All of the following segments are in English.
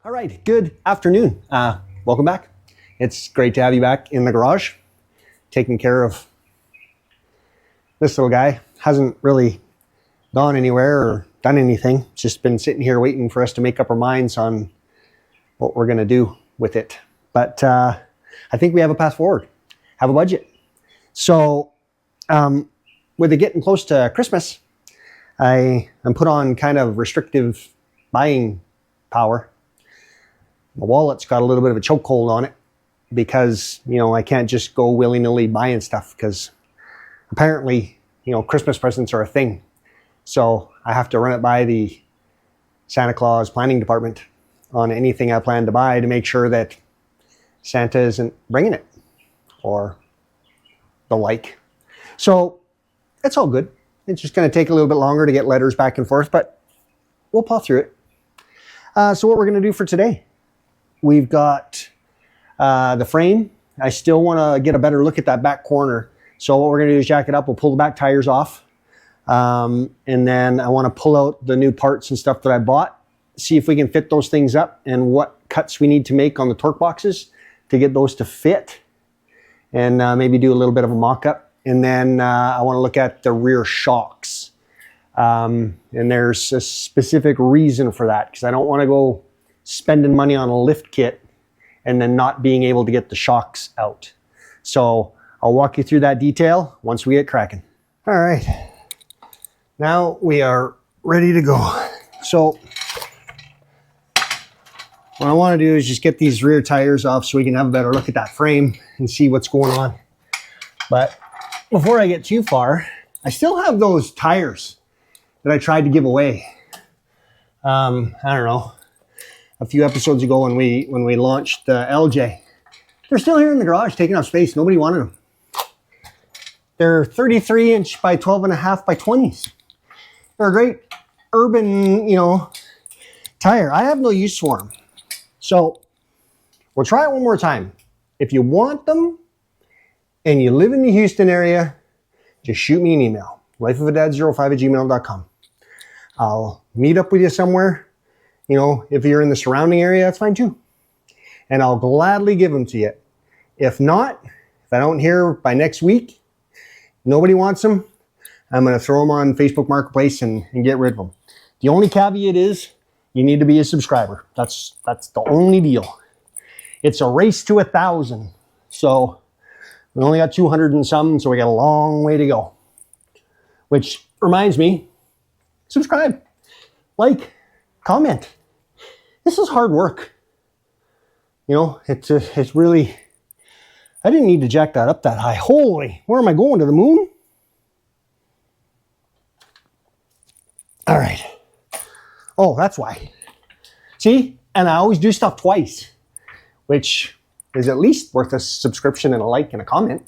All right, good afternoon. Welcome back. It's great to have you back in the garage, taking care of this little guy. Hasn't really gone anywhere or done anything. It's just been sitting here waiting for us to make up our minds on what we're going to do with it. But I think we have a path forward, have a budget. So with it getting close to Christmas, I'm put on kind of restrictive buying power. My wallet's got a little bit of a chokehold on it because, I can't just go willy-nilly buying stuff because apparently, Christmas presents are a thing. So I have to run it by the Santa Claus planning department on anything I plan to buy to make sure that Santa isn't bringing it or the like. So it's all good. It's just going to take a little bit longer to get letters back and forth, but we'll paw through it. So what we're going to do for today, we've got the frame. I still want to get a better look at that back corner. So what we're going to do is jack it up. We'll pull the back tires off. And then I want to pull out the new parts and stuff that I bought, see if we can fit those things up and what cuts we need to make on the torque boxes to get those to fit. And maybe do a little bit of a mock-up. And then I want to look at the rear shocks. And there's a specific reason for that because I don't want to go spending money on a lift kit and then not being able to get the shocks out. So I'll walk you through that detail once we get cracking. All right, now we are ready to go. So what I want to do is just get these rear tires off so we can have a better look at that frame and see what's going on. But before I get too far, I still have those tires that I tried to give away. I don't know, a few episodes ago when we launched the LJ. They're still here in the garage taking up space. Nobody wanted them. They're 33-inch by 12.5 by 20s. They're a great urban, tire. I have no use for them. So we'll try it one more time. If you want them and you live in the Houston area, just shoot me an email, lifeofadad05@gmail.com. I'll meet up with you somewhere. If you're in the surrounding area, that's fine too. And I'll gladly give them to you. If not, if I don't hear by next week, nobody wants them, I'm going to throw them on Facebook Marketplace and get rid of them. The only caveat is you need to be a subscriber. That's the only deal. It's a race to 1,000. So we only got 200 and some, so we got a long way to go. Which reminds me, subscribe, like, comment. This is hard work. It's really, I didn't need to jack that up that high. Holy, where am I going, to the moon? All right. Oh, that's why. See, and I always do stuff twice, which is at least worth a subscription and a like and a comment.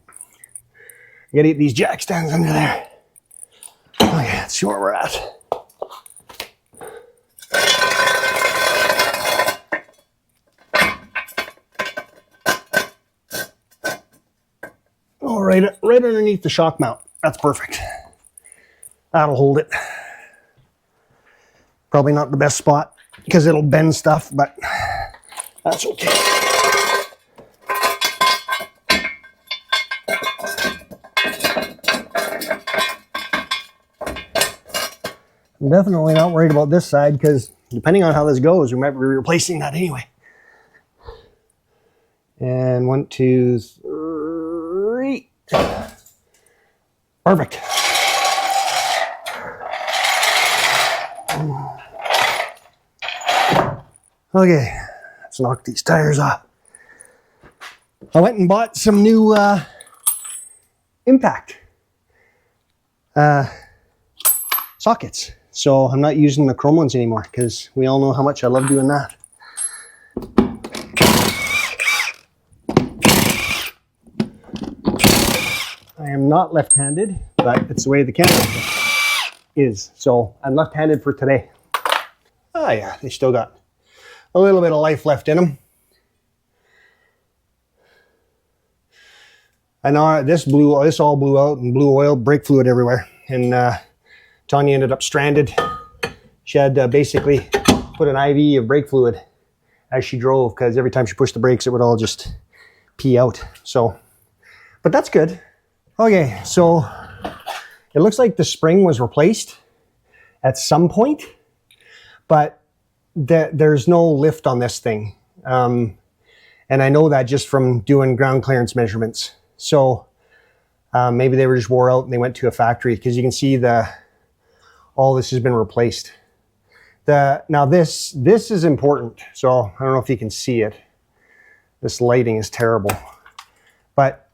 I gotta get these jack stands under there. Okay, let's see where we're at. Oh, right underneath the shock mount. That's perfect. That'll hold it. Probably not the best spot because it'll bend stuff, but that's okay. I'm definitely not worried about this side because depending on how this goes, we might be replacing that anyway. And 1, 2, 3. Perfect. Okay, let's knock these tires off. I went and bought some new impact sockets. So I'm not using the chrome ones anymore because we all know how much I love doing that. I am not left-handed, but it's the way the camera is. So I'm left-handed for today. Oh yeah, they still got a little bit of life left in them. I know this all blew out and blew oil, brake fluid everywhere. And Tanya ended up stranded. She had basically put an IV of brake fluid as she drove, because every time she pushed the brakes, it would all just pee out. So, but that's good. Okay, so it looks like the spring was replaced at some point, but there's no lift on this thing. And I know that just from doing ground clearance measurements. So maybe they were just wore out and they went to a factory, because you can see all this has been replaced. Now this is important. So I don't know if you can see it. This lighting is terrible, but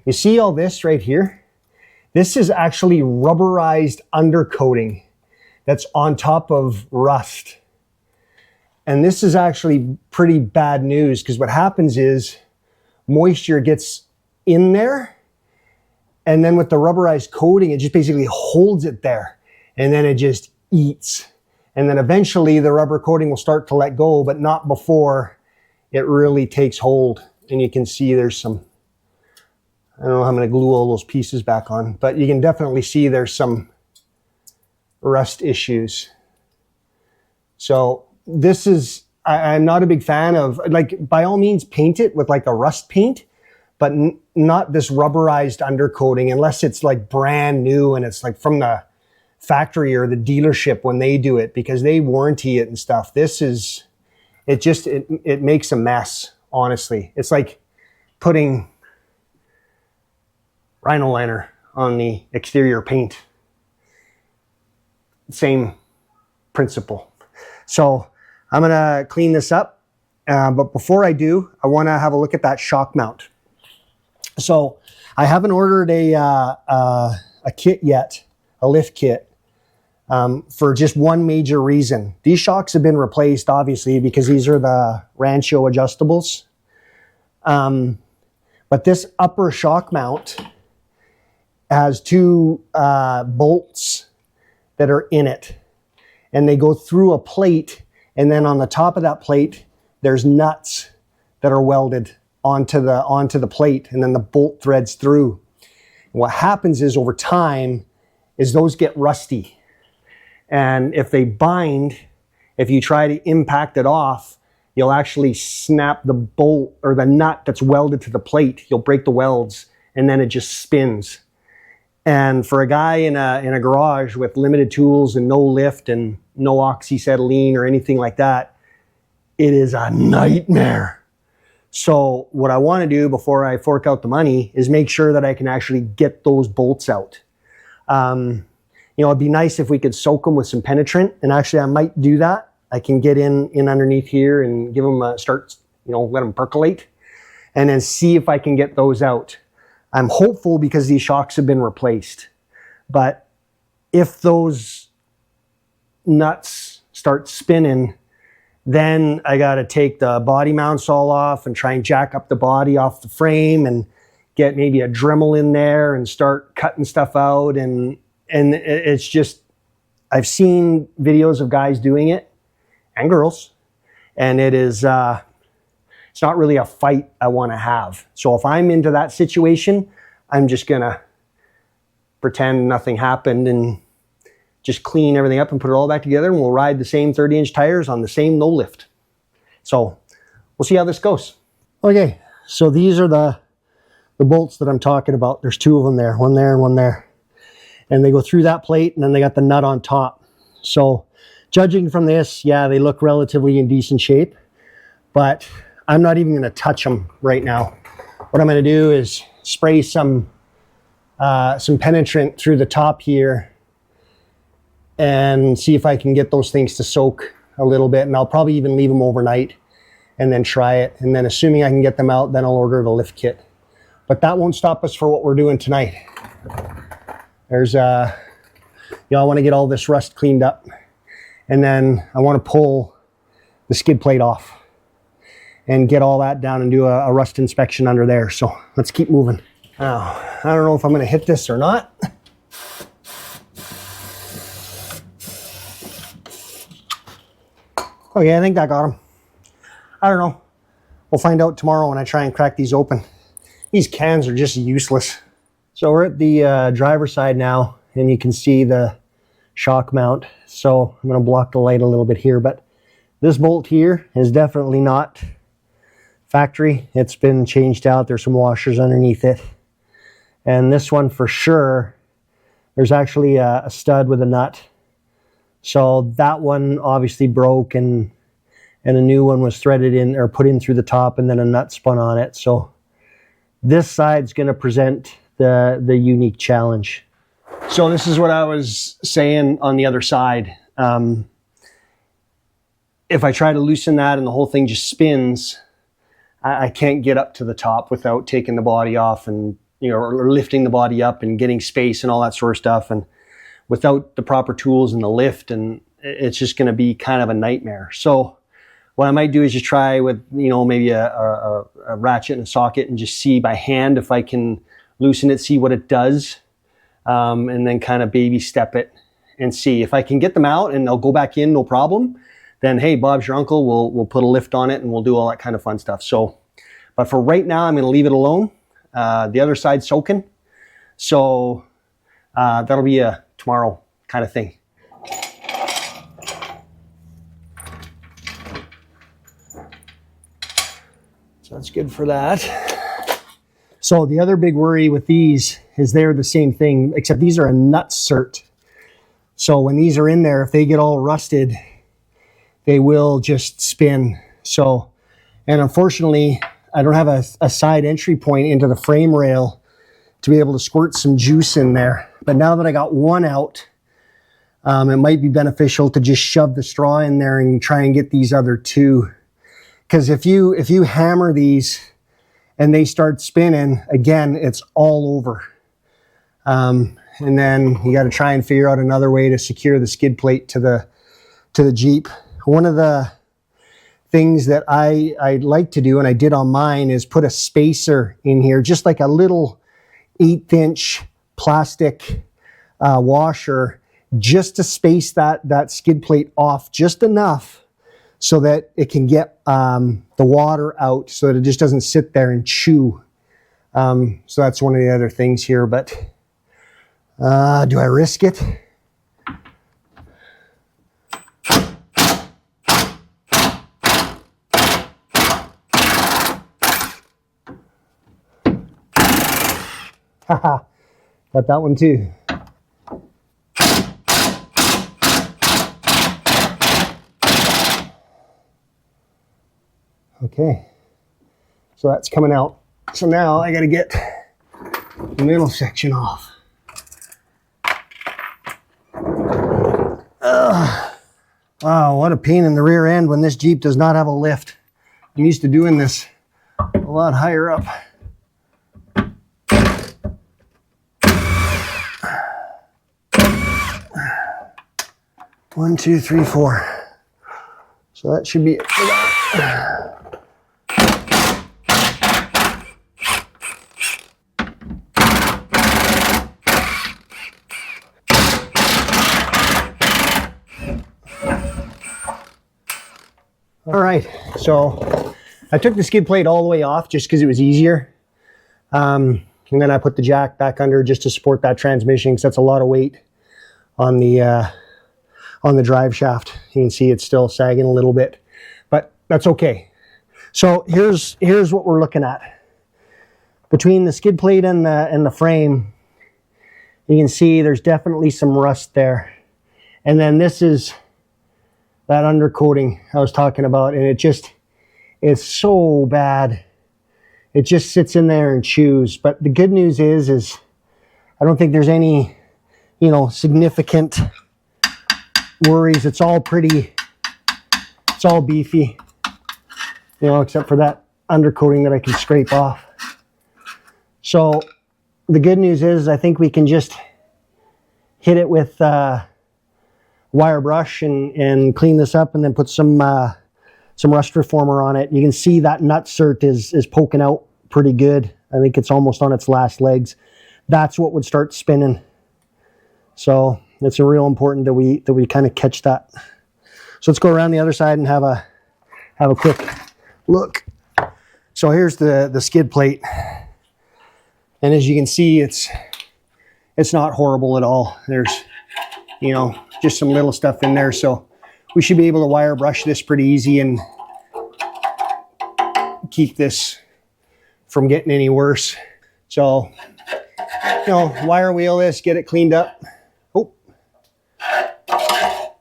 you see all this right here? This is actually rubberized undercoating that's on top of rust. And this is actually pretty bad news, because what happens is moisture gets in there, and then with the rubberized coating, it just basically holds it there, and then it just eats. And then eventually the rubber coating will start to let go, but not before it really takes hold. And you can see there's some, I don't know how I'm going to glue all those pieces back on, but you can definitely see there's some rust issues. So this is, I'm not a big fan of, like, by all means paint it with like a rust paint, but not this rubberized undercoating, unless it's like brand new and it's like from the factory or the dealership when they do it, because they warranty it and stuff. This is, it makes a mess, honestly. It's like putting Rhino liner on the exterior paint. Same principle. So I'm gonna clean this up, but before I do, I wanna have a look at that shock mount. So I haven't ordered a kit yet, a lift kit, for just one major reason. These shocks have been replaced, obviously, because these are the Rancho adjustables. But this upper shock mount has two bolts that are in it, and they go through a plate, and then on the top of that plate, there's nuts that are welded onto the plate, and then the bolt threads through. And what happens is, over time, is those get rusty. And if they bind, if you try to impact it off, you'll actually snap the bolt or the nut that's welded to the plate. You'll break the welds, and then it just spins. And for a guy in a garage with limited tools and no lift and no oxyacetylene or anything like that, it is a nightmare. So what I want to do before I fork out the money is make sure that I can actually get those bolts out. You know, it'd be nice if we could soak them with some penetrant, and actually I might do that. I can get in underneath here and give them a start, you know, let them percolate, and then see if I can get those out. I'm hopeful, because these shocks have been replaced. But if those nuts start spinning, then I got to take the body mounts all off and try and jack up the body off the frame and get maybe a Dremel in there and start cutting stuff out. And it's just, I've seen videos of guys doing it, and girls, and it is, it's not really a fight I want to have. So if I'm into that situation, I'm just going to pretend nothing happened and just clean everything up and put it all back together, and we'll ride the same 30-inch tires on the same no lift. So we'll see how this goes. Okay, so these are the bolts that I'm talking about. There's two of them there, one there and one there. And they go through that plate, and then they got the nut on top. So judging from this, yeah, they look relatively in decent shape, but I'm not even going to touch them right now. What I'm going to do is spray some penetrant through the top here and see if I can get those things to soak a little bit. And I'll probably even leave them overnight and then try it. And then assuming I can get them out, then I'll order the lift kit. But that won't stop us for what we're doing tonight. There's, you know, I want to get all this rust cleaned up, and then I want to pull the skid plate off and get all that down and do a rust inspection under there. So let's keep moving. Now, I don't know if I'm going to hit this or not. Okay, I think I got him. I don't know. We'll find out tomorrow when I try and crack these open. These cans are just useless. So we're at the driver's side now, and you can see the shock mount. So I'm going to block the light a little bit here, but this bolt here is definitely not factory. It's been changed out. There's some washers underneath it. And this one for sure, there's actually a stud with a nut. So that one obviously broke, and a new one was threaded in or put in through the top, and then a nut spun on it. So this side's going to present the unique challenge. So this is what I was saying on the other side. If I try to loosen that and the whole thing just spins, I can't get up to the top without taking the body off and, you know, or lifting the body up and getting space and all that sort of stuff. And without the proper tools and the lift, and it's just going to be kind of a nightmare. So what I might do is just try with, you know, maybe a ratchet and a socket and just see by hand if I can loosen it, see what it does, and then kind of baby step it and see. If I can get them out and they'll go back in, no problem, then hey, Bob's your uncle, we'll put a lift on it and we'll do all that kind of fun stuff. So, but for right now, I'm going to leave it alone. The other side's soaking. So that'll be a tomorrow kind of thing. So that's good for that. So the other big worry with these is they're the same thing, except these are a nut cert. So when these are in there, if they get all rusted, they will just spin. So, and unfortunately, I don't have a side entry point into the frame rail to be able to squirt some juice in there. But now that I got one out, it might be beneficial to just shove the straw in there and try and get these other two. Because if you hammer these and they start spinning, again, it's all over. And then you got to try and figure out another way to secure the skid plate to the Jeep. One of the things that I like to do, and I did on mine, is put a spacer in here, just like a little 1/8" plastic washer, just to space that skid plate off just enough so that it can get the water out, so that it just doesn't sit there and chew. So that's one of the other things here, but do I risk it? Haha, got that one too. Okay, so that's coming out. So now I got to get the middle section off. Wow, what a pain in the rear end when this Jeep does not have a lift. I'm used to doing this a lot higher up. One, two, three, four. So that should be it for that. All right, so I took the skid plate all the way off just because it was easier. And then I put the jack back under just to support that transmission, because that's a lot of weight on the drive shaft. You can see it's still sagging a little bit, but that's okay. So here's what we're looking at. Between the skid plate and the frame, you can see there's definitely some rust there. And then this is that undercoating I was talking about, and it's so bad. It just sits in there and chews. But the good news is I don't think there's any, you know, significant worries. It's all pretty, it's all beefy, you know, except for that undercoating that I can scrape off. So the good news is I think we can just hit it with wire brush and clean this up, and then put some rust reformer on it. You can see that nut cert is poking out pretty good. I think it's almost on its last legs. That's what would start spinning. So it's a real important that we kind of catch that. So let's go around the other side and have a quick look. So here's the skid plate, and as you can see, it's not horrible at all. There's, you know, just some little stuff in there. So we should be able to wire brush this pretty easy and keep this from getting any worse. So, you know, wire wheel this, get it cleaned up. Oh,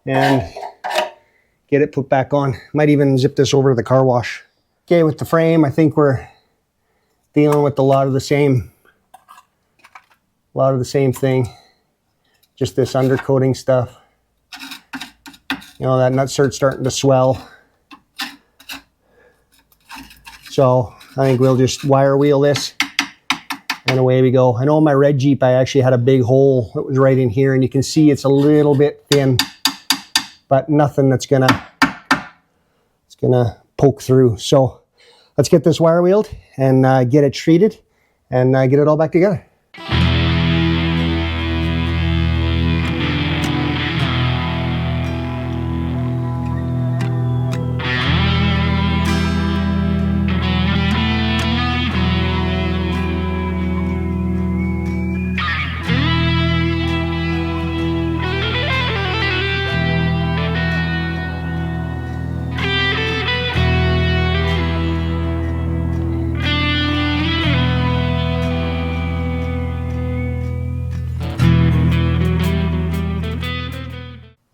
and get it put back on. Might even zip this over to the car wash. Okay, with the frame, I think we're dealing with a lot of the same thing. Just this undercoating stuff. You know, that nutsert's starting to swell. So I think we'll just wire wheel this and away we go. I know in my red Jeep, I actually had a big hole that was right in here, and you can see it's a little bit thin, but nothing that's gonna poke through. So let's get this wire wheeled and get it treated and get it all back together.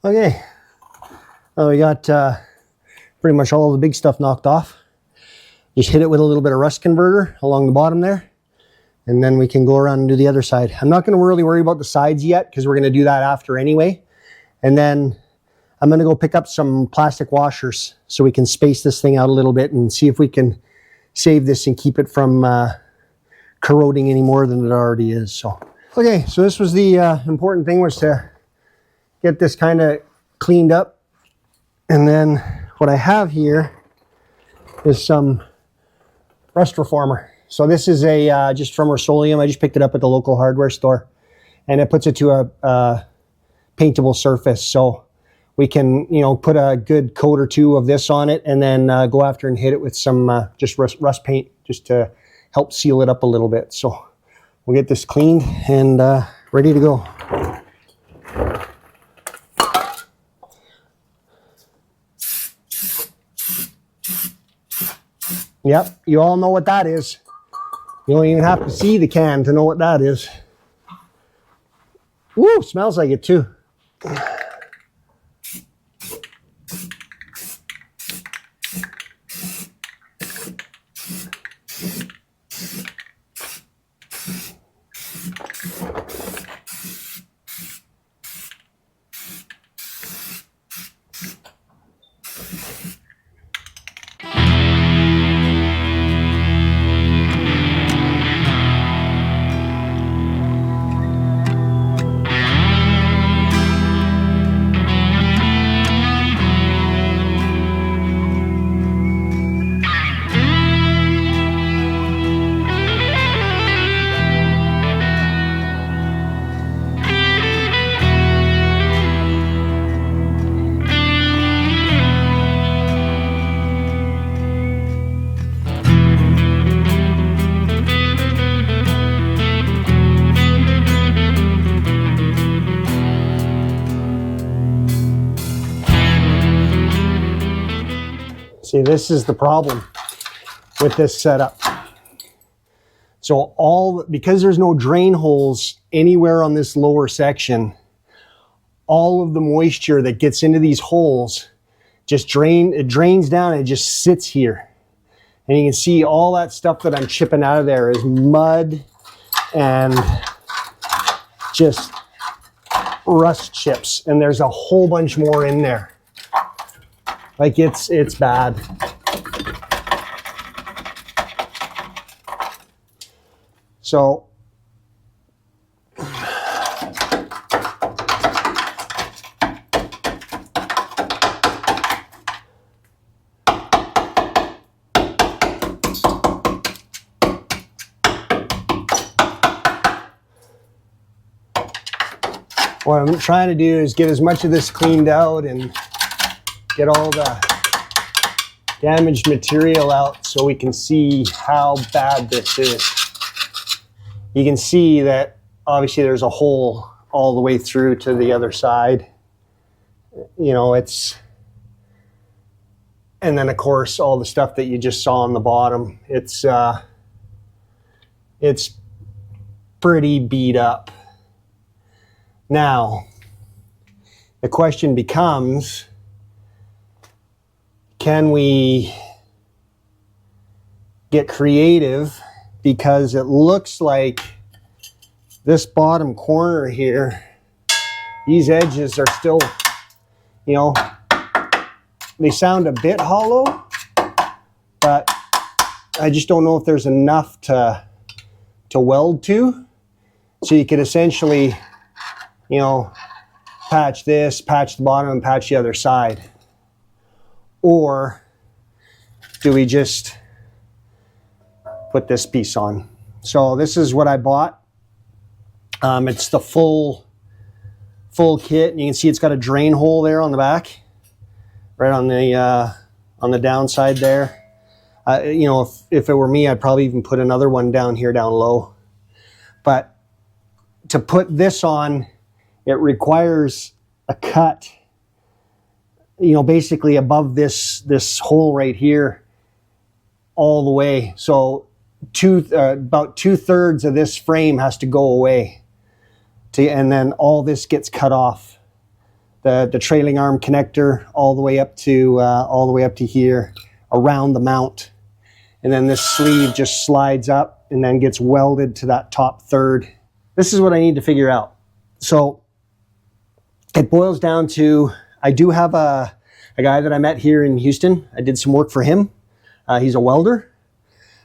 Okay, well, we got pretty much all of the big stuff knocked off. Just hit it with a little bit of rust converter along the bottom there, and then we can go around and do the other side. I'm not going to really worry about the sides yet because we're going to do that after anyway. And then I'm going to go pick up some plastic washers so we can space this thing out a little bit and see if we can save this and keep it from corroding any more than it already is. So, okay, so this was the important thing, was to get this kind of cleaned up. And then what I have here is some rust reformer. So this is a just from Rust-Oleum. I just picked it up at the local hardware store, and it puts it to a paintable surface. So we can, you know, put a good coat or two of this on it, and then go after and hit it with some just rust paint, just to help seal it up a little bit. So we'll get this cleaned and ready to go. Yep, you all know what that is. You don't even have to see the can to know what that is. Woo, smells like it too. See, this is the problem with this setup. So because there's no drain holes anywhere on this lower section, all of the moisture that gets into these holes just drains down and it just sits here. And you can see all that stuff that I'm chipping out of there is mud and just rust chips. And there's a whole bunch more in there. Like it's bad. So what I'm trying to do is get as much of this cleaned out and get all the damaged material out so we can see how bad this is. You can see that obviously there's a hole all the way through to the other side. You know, and then of course all the stuff that you just saw on the bottom, it's pretty beat up. Now, the question becomes, can we get creative? Because it looks like this bottom corner here, these edges are still, you know, they sound a bit hollow, but I just don't know if there's enough to weld to. So you could essentially, you know, patch this, patch the bottom, and patch the other side. Or do we just put this piece on? So this is what I bought. It's the full kit, and you can see it's got a drain hole there on the back, right on the downside there. You know, if it were me, I'd probably even put another one down here, down low. But to put this on, it requires a cut, you know, basically above this hole right here, all the way. So about 2/3 of this frame has to go away, and then all this gets cut off. The trailing arm connector all the way up to here, around the mount, and then this sleeve just slides up and then gets welded to that top third. This is what I need to figure out. So it boils down to, I do have a guy that I met here in Houston. I did some work for him. He's a welder.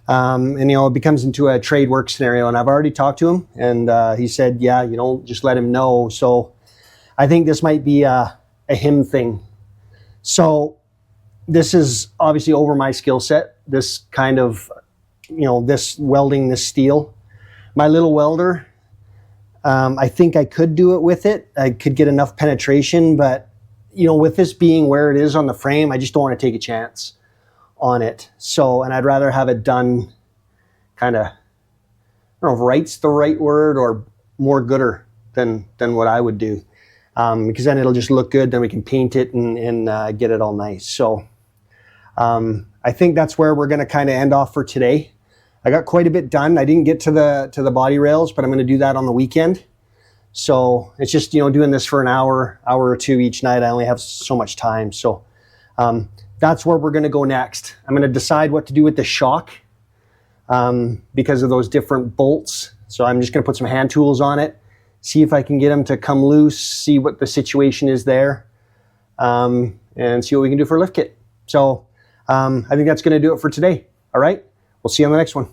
And, you know, it becomes into a trade work scenario. And I've already talked to him. And he said, yeah, you know, just let him know. So I think this might be a him thing. So this is obviously over my skill set. This kind of, you know, this welding this steel. My little welder, I think I could do it with it. I could get enough penetration, but, you know, with this being where it is on the frame, I just don't want to take a chance on it. So, and I'd rather have it done kind of, I don't know if right's the right word, or more gooder than what I would do. Because then it'll just look good. Then we can paint it and get it all nice. So I think that's where we're going to kind of end off for today. I got quite a bit done. I didn't get to the body rails, but I'm going to do that on the weekend. So it's just, you know, doing this for an hour or two each night. I only have so much time. So that's where we're going to go next. I'm going to decide what to do with the shock because of those different bolts. So I'm just going to put some hand tools on it, see if I can get them to come loose, see what the situation is there, and see what we can do for a lift kit. So I think that's going to do it for today. All right. We'll see you on the next one.